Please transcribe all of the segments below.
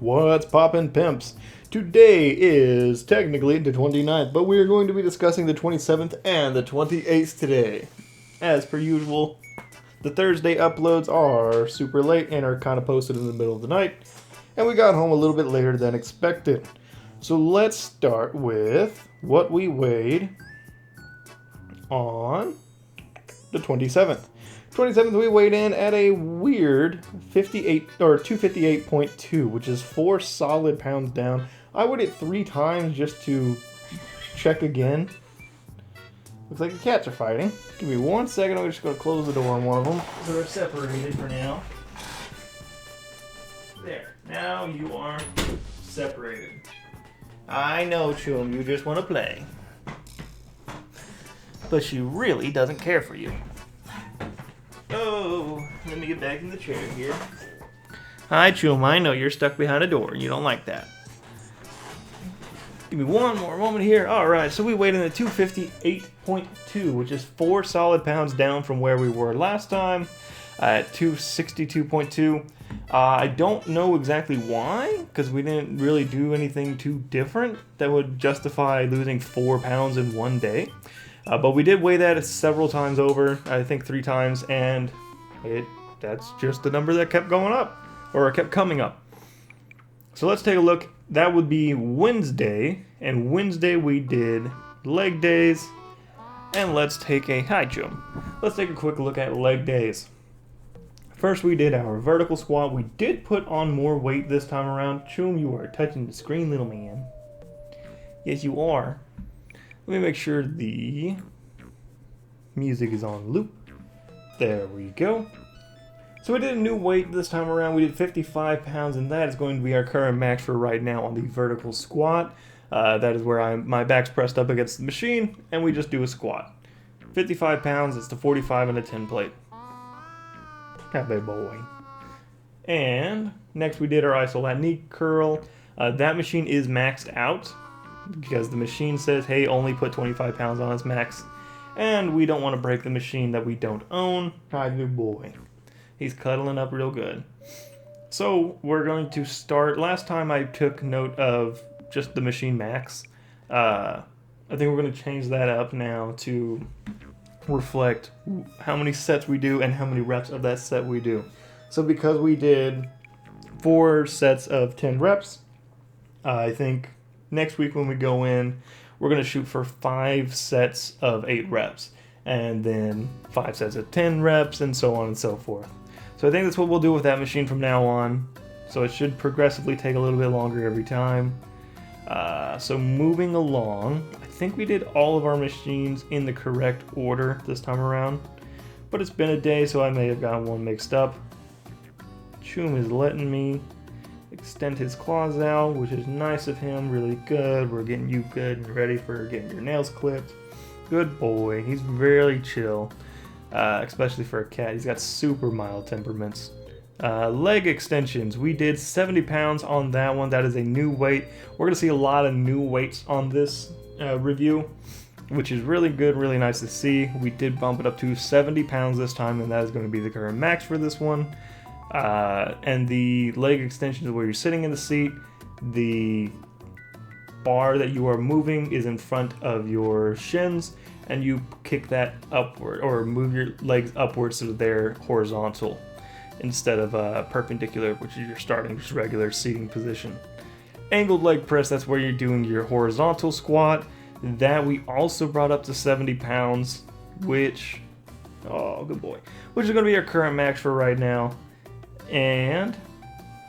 What's poppin', pimps? Today is technically the 29th, but we are going to be discussing the 27th and the 28th today. As per usual, the Thursday uploads are super late and are kind of posted in the middle of the night, and we got home a little bit later than expected. So let's start with what we weighed on the 27th. 27th, we weighed in at a weird 58 or 258.2, which is 4 solid pounds down. I weighed it 3 times just to check again. Looks like the cats are fighting. Give me 1 second. I'm just going to close the door on one of them, so they're separated for now. There. Now you are separated. I know, Chum, you just want to play. But she really doesn't care for you. Oh, let me get back in the chair here. Hi, Chum. I know you're stuck behind a door. You don't like that. Give me one more moment here. All right, so we weighed in at 258.2, which is 4 solid pounds down from where we were last time at 262.2. I don't know exactly why, because we didn't really do anything too different that would justify losing 4 pounds in one day. But we did weigh that several times over, I think 3 times, and that's just the number that kept going up, or kept coming up. So let's take a look. That would be Wednesday, and Wednesday we did leg days, and let's take a quick look at leg days. First we did our vertical squat. We did put on more weight this time around. Chum, you are touching the screen, little man. Yes, you are. Let me make sure the music is on loop. There we go. So we did a new weight this time around. We did 55 pounds, and that is going to be our current max for right now on the vertical squat. That is where my back's pressed up against the machine, and we just do a squat. 55 pounds, it's the 45 and a 10 plate. That bad boy. And next we did our isolat knee curl. That machine is maxed out, because the machine says, hey, only put 25 pounds on its max. And we don't want to break the machine that we don't own. Hi, good boy. He's cuddling up real good. So we're going to start. Last time I took note of just the machine max. I think we're going to change that up now to reflect how many sets we do and how many reps of that set we do. So because we did 4 sets of 10 reps, I think next week when we go in, we're going to shoot for 5 sets of 8 reps, and then 5 sets of 10 reps, and so on and so forth. So I think that's what we'll do with that machine from now on. So it should progressively take a little bit longer every time. So moving along, I think we did all of our machines in the correct order this time around, but it's been a day, so I may have gotten one mixed up. Chum is letting me extend his claws out, which is nice of him, really good. We're getting you good and ready for getting your nails clipped. Good boy. He's very chill, especially for a cat. He's got super mild temperaments. Leg extensions. We did 70 pounds on that one. That is a new weight. We're going to see a lot of new weights on this review, which is really good, really nice to see. We did bump it up to 70 pounds this time, and that is going to be the current max for this one. And the leg extensions where you're sitting in the seat, the bar that you are moving is in front of your shins, and you kick that upward or move your legs upward so they're horizontal instead of perpendicular, which is your starting just regular seating position. Angled leg press, that's where you're doing your horizontal squat. That we also brought up to 70 pounds, which, oh, good boy, which is going to be our current max for right now. And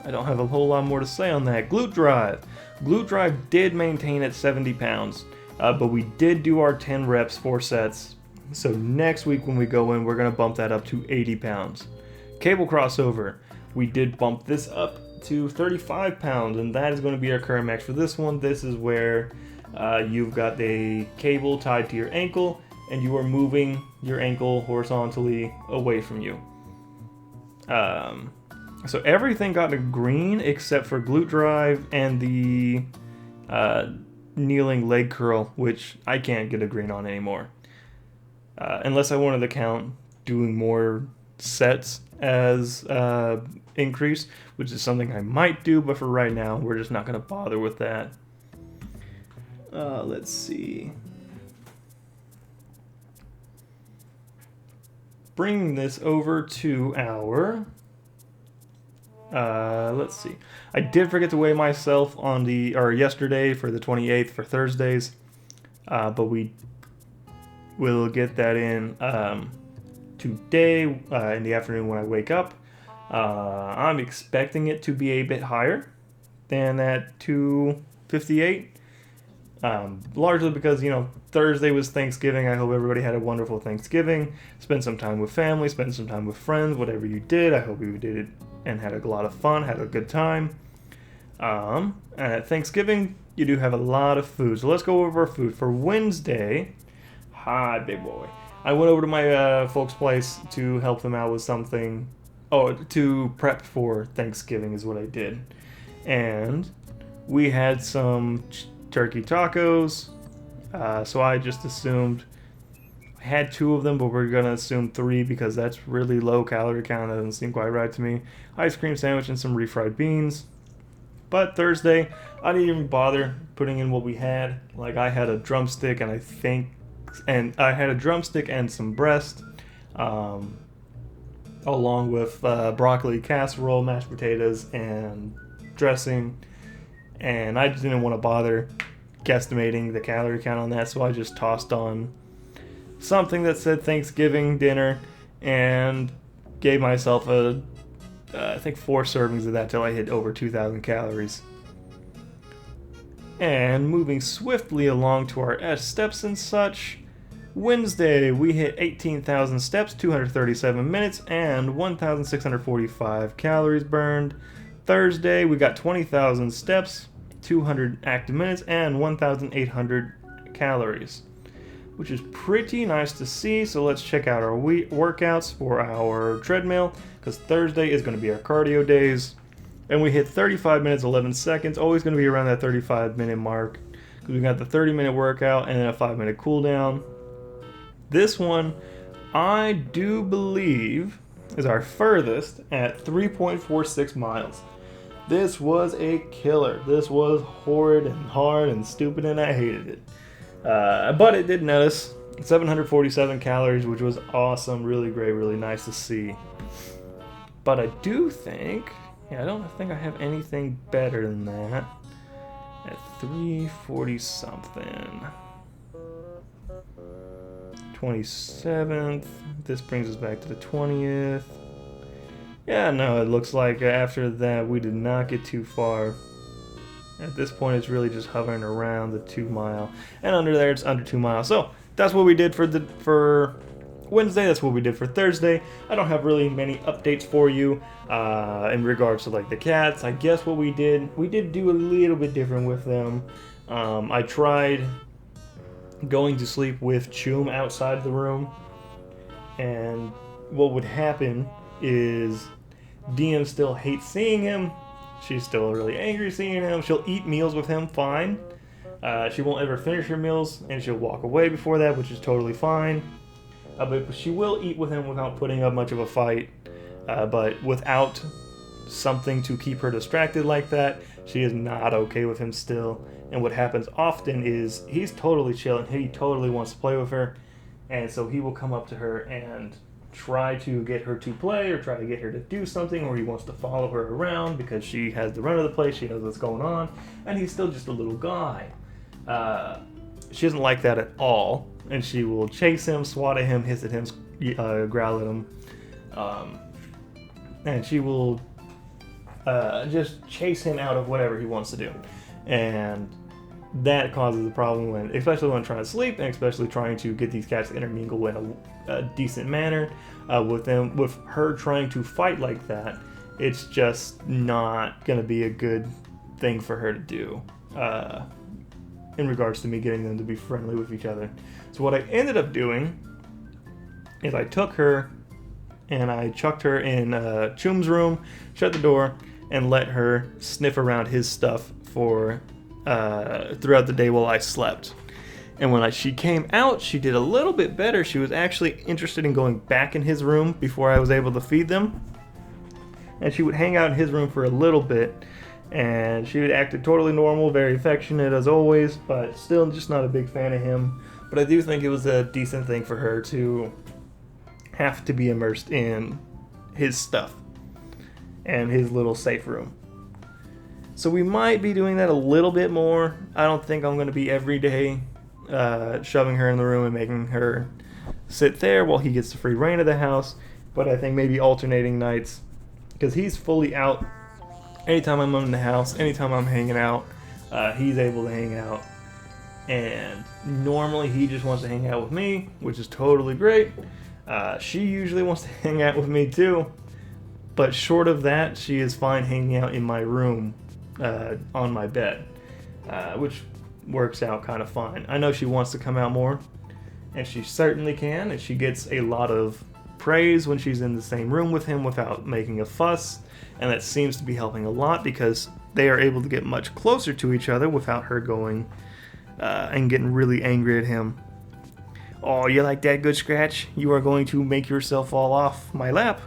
I don't have a whole lot more to say on that. Glute drive. Glute drive did maintain at 70 pounds, but we did do our 10 reps, 4 sets. So next week when we go in, we're going to bump that up to 80 pounds. Cable crossover. We did bump this up to 35 pounds, and that is going to be our current max for this one. This is where you've got the cable tied to your ankle, and you are moving your ankle horizontally away from you. So everything got a green except for glute drive and the kneeling leg curl, which I can't get a green on anymore. Unless I wanted to count doing more sets as increase, which is something I might do, but for right now, we're just not going to bother with that. Let's see. Bringing this over to our... let's see. I did forget to weigh myself on yesterday for the 28th for Thursdays, but we will get that in today in the afternoon when I wake up. I'm expecting it to be a bit higher than that 258. Largely because, Thursday was Thanksgiving. I hope everybody had a wonderful Thanksgiving. Spend some time with family, spend some time with friends, whatever you did. I hope you did it and had a lot of fun, had a good time. And at Thanksgiving, you do have a lot of food. So let's go over our food. For Wednesday, hi, big boy. I went over to my folks' place to help them out with something. Oh, to prep for Thanksgiving is what I did. And we had some turkey tacos. So I just assumed I had 2 of them, but we're going to assume 3 because that's really low calorie count. That doesn't seem quite right to me. Ice cream sandwich and some refried beans. But Thursday, I didn't even bother putting in what we had. Like, I had a drumstick and I had a drumstick and some breast, along with broccoli casserole, mashed potatoes, and dressing. And I just didn't want to bother guesstimating the calorie count on that, so I just tossed on something that said Thanksgiving dinner and gave myself I think 4 servings of that till I hit over 2,000 calories. And moving swiftly along to our steps and such, Wednesday we hit 18,000 steps, 237 minutes, and 1,645 calories burned. Thursday we got 20,000 steps, 200 active minutes, and 1,800 calories, which is pretty nice to see. So let's check out our workouts for our treadmill, because Thursday is going to be our cardio days. And we hit 35 minutes, 11 seconds, always going to be around that 35-minute mark, because we got the 30-minute workout and then a 5-minute cool down. This one, I do believe, is our furthest at 3.46 miles. This was a killer. This was horrid and hard and stupid, and I hated it. But it did notice 747 calories, which was awesome, really great, really nice to see. But I do think, I don't think I have anything better than that at 340 something. 27th. This brings us back to the 20th. Yeah, no, it looks like after that we did not get too far. At this point, it's really just hovering around the 2 mile, and under there it's under 2 miles. So that's what we did for Wednesday. That's what we did for Thursday. I don't have really many updates for you in regards to like the cats. I guess what we did do a little bit different with them. I tried going to sleep with Choom outside the room, and what would happen is Diem still hates seeing him. She's still really angry seeing him. She'll eat meals with him, fine. She won't ever finish her meals, and she'll walk away before that, which is totally fine. But she will eat with him without putting up much of a fight. But without something to keep her distracted like that, she is not okay with him still. And what happens often is he's totally chilling. He totally wants to play with her. And so he will come up to her and try to get her to play or try to get her to do something, or he wants to follow her around because she has the run of the place, she knows what's going on, and he's still just a little guy. She doesn't like that at all, and she will chase him, swat at him, hiss at him, growl at him, and she will just chase him out of whatever he wants to do. And that causes a problem especially when trying to sleep, and especially trying to get these cats to intermingle in a decent manner. With her trying to fight like that, it's just not going to be a good thing for her to do in regards to me getting them to be friendly with each other. So what I ended up doing is I took her and I chucked her in Choom's room, shut the door, and let her sniff around his stuff for throughout the day while I slept. And when she came out, she did a little bit better. She was actually interested in going back in his room before I was able to feed them. And she would hang out in his room for a little bit. And she acted totally normal, very affectionate as always, but still just not a big fan of him. But I do think it was a decent thing for her to have to be immersed in his stuff and his little safe room. So we might be doing that a little bit more. I don't think I'm going to be every day shoving her in the room and making her sit there while he gets the free reign of the house. But I think maybe alternating nights, because he's fully out. Anytime I'm in the house, anytime I'm hanging out, he's able to hang out. And normally he just wants to hang out with me, which is totally great. She usually wants to hang out with me too. But short of that, she is fine hanging out in my room on my bed, which works out kind of fine. I know she wants to come out more, and she certainly can, and she gets a lot of praise when she's in the same room with him without making a fuss, and that seems to be helping a lot because they are able to get much closer to each other without her going and getting really angry at him. Oh, you like that, Good Scratch? You are going to make yourself fall off my lap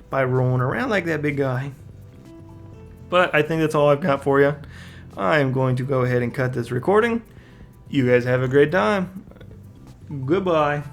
by rolling around like that, big guy. But I think that's all I've got for you. I am going to go ahead and cut this recording. You guys have a great time. Goodbye.